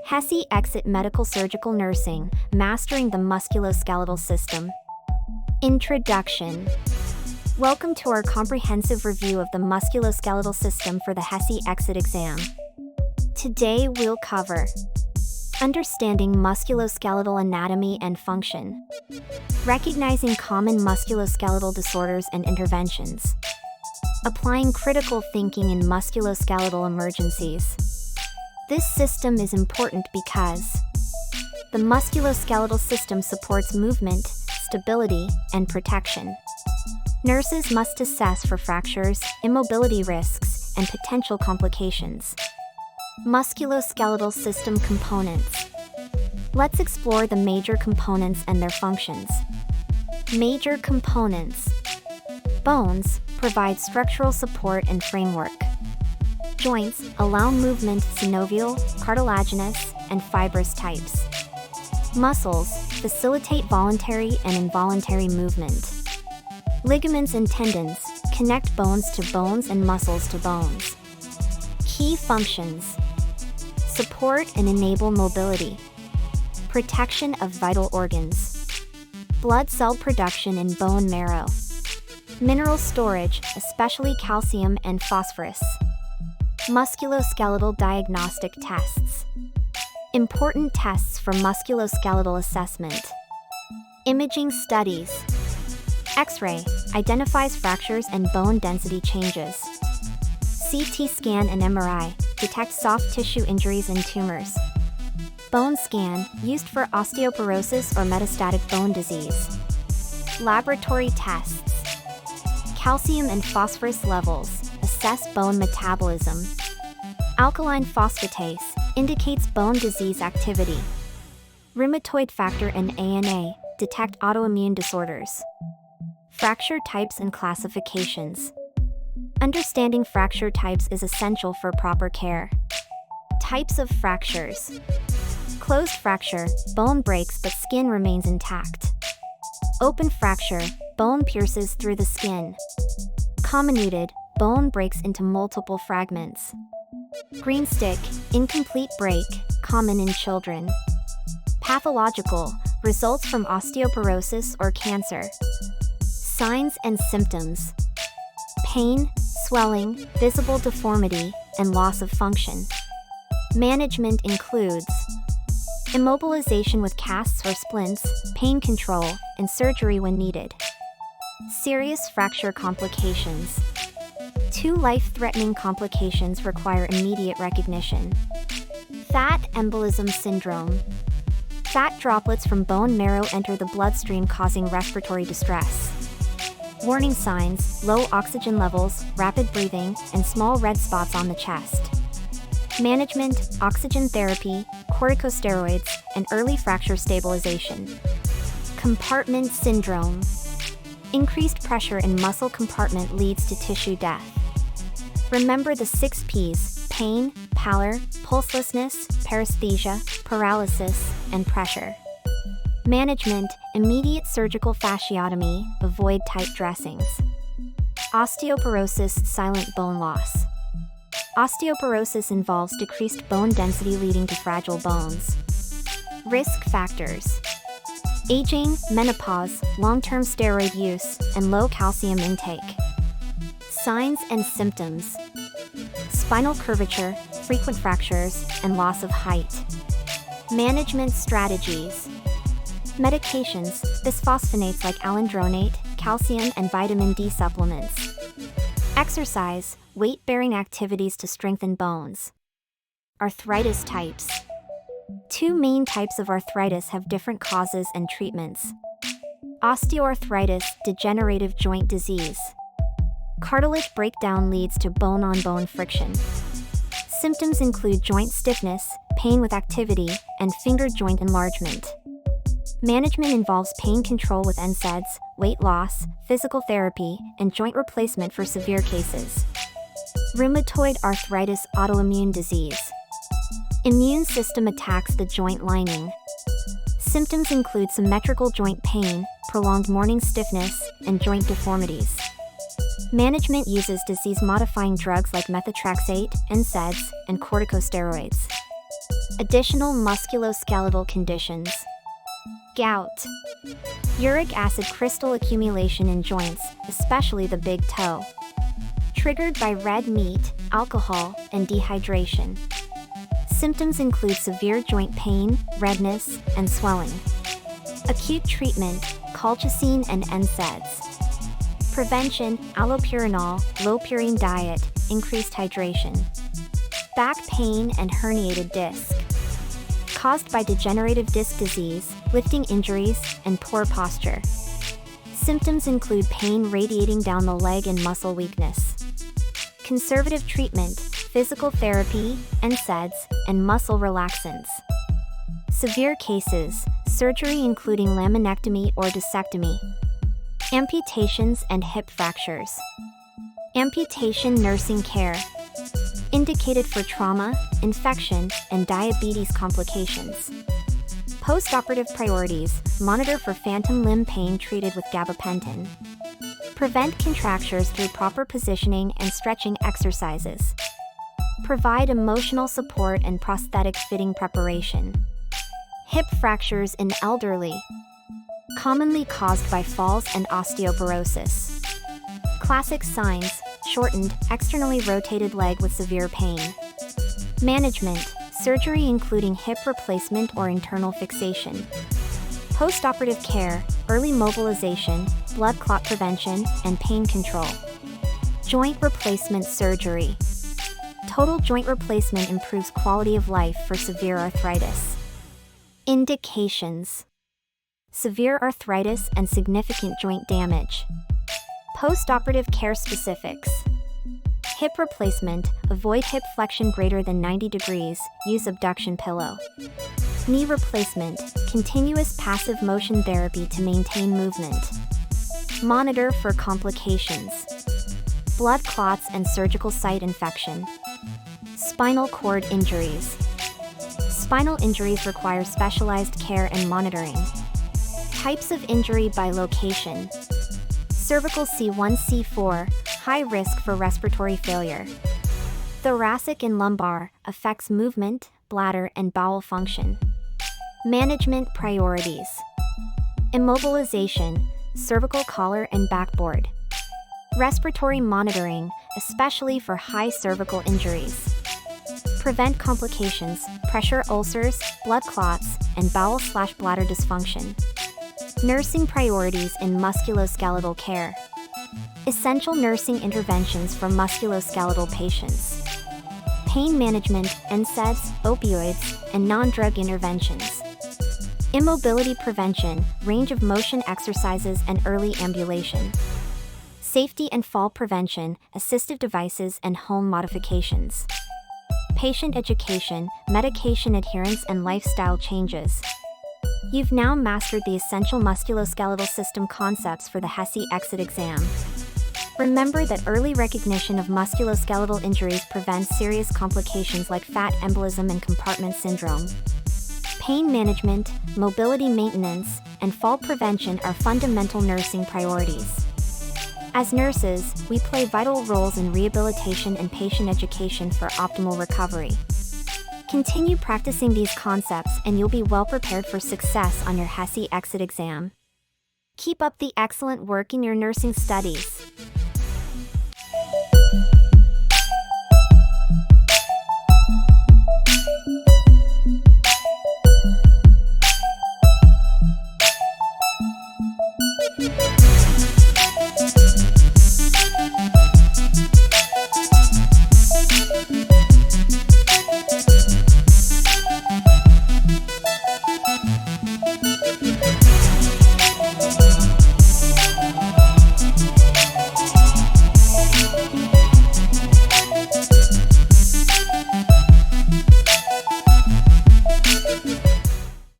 HESI Exit Medical Surgical Nursing, Mastering the Musculoskeletal System. Introduction. Welcome to our comprehensive review of the musculoskeletal system for the HESI Exit exam. Today we'll cover understanding musculoskeletal anatomy and function, recognizing common musculoskeletal disorders and interventions, applying critical thinking in musculoskeletal emergencies. This system is important because the musculoskeletal system supports movement, stability, and protection. Nurses must assess for fractures, immobility risks, and potential complications. Musculoskeletal system components. Let's explore the major components and their functions. Major components. Bones provide structural support and framework. Joints allow movement synovial, cartilaginous, and fibrous types. Muscles facilitate voluntary and involuntary movement. Ligaments and tendons connect bones to bones and muscles to bones. Key functions: support and enable mobility, protection of vital organs, blood cell production in bone marrow, mineral storage, especially calcium and phosphorus. Musculoskeletal diagnostic tests. Important tests for musculoskeletal assessment. Imaging studies. X-ray identifies fractures and bone density changes. CT scan and MRI detect soft tissue injuries and tumors. Bone scan used for osteoporosis or metastatic bone disease. Laboratory tests. Calcium and phosphorus levels assess bone metabolism. Alkaline phosphatase indicates bone disease activity. Rheumatoid factor and ANA detect autoimmune disorders. Fracture types and classifications. Understanding fracture types is essential for proper care. Types of fractures. Closed fracture, bone breaks but skin remains intact. Open fracture, bone pierces through the skin. Comminuted, bone breaks into multiple fragments. Green stick, incomplete break, common in children. Pathological, results from osteoporosis or cancer. Signs and symptoms. Pain, swelling, visible deformity, and loss of function. Management includes immobilization with casts or splints, pain control, and surgery when needed. Serious fracture complications. 2 life-threatening complications require immediate recognition. Fat embolism syndrome. Fat droplets from bone marrow enter the bloodstream causing respiratory distress. Warning signs: low oxygen levels, rapid breathing, and small red spots on the chest. Management: oxygen therapy, corticosteroids, and early fracture stabilization. Compartment syndrome. Increased pressure in muscle compartment leads to tissue death. Remember the 6 Ps: pain, pallor, pulselessness, paresthesia, paralysis, and pressure. Management: immediate surgical fasciotomy, avoid tight dressings. Osteoporosis, silent bone loss. Osteoporosis involves decreased bone density leading to fragile bones. Risk factors: aging, menopause, long-term steroid use, and low calcium intake. Signs and symptoms: spinal curvature, frequent fractures, and loss of height. Management strategies: medications, bisphosphonates like alendronate, calcium and vitamin D supplements. Exercise, weight-bearing activities to strengthen bones. Arthritis types. 2 main types of arthritis have different causes and treatments. Osteoarthritis, degenerative joint disease. Cartilage breakdown leads to bone-on-bone friction. Symptoms include joint stiffness, pain with activity, and finger joint enlargement. Management involves pain control with NSAIDs, weight loss, physical therapy, and joint replacement for severe cases. Rheumatoid arthritis, autoimmune disease. Immune system attacks the joint lining. Symptoms include symmetrical joint pain, prolonged morning stiffness, and joint deformities. Management uses disease-modifying drugs like methotrexate, NSAIDs, and corticosteroids. Additional musculoskeletal conditions. Gout. Uric acid crystal accumulation in joints, especially the big toe. Triggered by red meat, alcohol, and dehydration. Symptoms include severe joint pain, redness, and swelling. Acute treatment, colchicine and NSAIDs. Prevention, allopurinol, low purine diet, increased hydration. Back pain and herniated disc. Caused by degenerative disc disease, lifting injuries, and poor posture. Symptoms include pain radiating down the leg and muscle weakness. Conservative treatment, physical therapy, NSAIDs, and muscle relaxants. Severe cases, surgery including laminectomy or discectomy. Amputations and hip fractures. Amputation nursing care. Indicated for trauma, infection, and diabetes complications. Postoperative priorities, monitor for phantom limb pain treated with gabapentin. Prevent contractures through proper positioning and stretching exercises. Provide emotional support and prosthetic fitting preparation. Hip fractures in elderly. Commonly caused by falls and osteoporosis. Classic signs, shortened, externally rotated leg with severe pain. Management, surgery including hip replacement or internal fixation. Postoperative care, early mobilization, blood clot prevention, and pain control. Joint replacement surgery. Total joint replacement improves quality of life for severe arthritis. Indications. Severe arthritis and significant joint damage. Postoperative care specifics. Hip replacement, avoid hip flexion greater than 90 degrees, use abduction pillow. Knee replacement, continuous passive motion therapy to maintain movement. Monitor for complications. Blood clots and surgical site infection. Spinal cord injuries. Spinal injuries require specialized care and monitoring. Types of injury by location. Cervical C1, C4, high risk for respiratory failure. Thoracic and lumbar, affects movement, bladder, and bowel function. Management priorities. Immobilization, cervical collar and backboard. Respiratory monitoring, especially for high cervical injuries. Prevent complications, pressure ulcers, blood clots, and bowel/bladder dysfunction. Nursing priorities in musculoskeletal care. Essential nursing interventions for musculoskeletal patients. Pain management, NSAIDs, opioids, and non-drug interventions. Immobility prevention, range of motion exercises and early ambulation. Safety and fall prevention, assistive devices and home modifications. Patient education, medication adherence and lifestyle changes. You've now mastered the essential musculoskeletal system concepts for the HESI Exit exam. Remember that early recognition of musculoskeletal injuries prevents serious complications like fat embolism and compartment syndrome. Pain management, mobility maintenance, and fall prevention are fundamental nursing priorities. As nurses, we play vital roles in rehabilitation and patient education for optimal recovery. Continue practicing these concepts and you'll be well prepared for success on your HESI Exit exam. Keep up the excellent work in your nursing studies.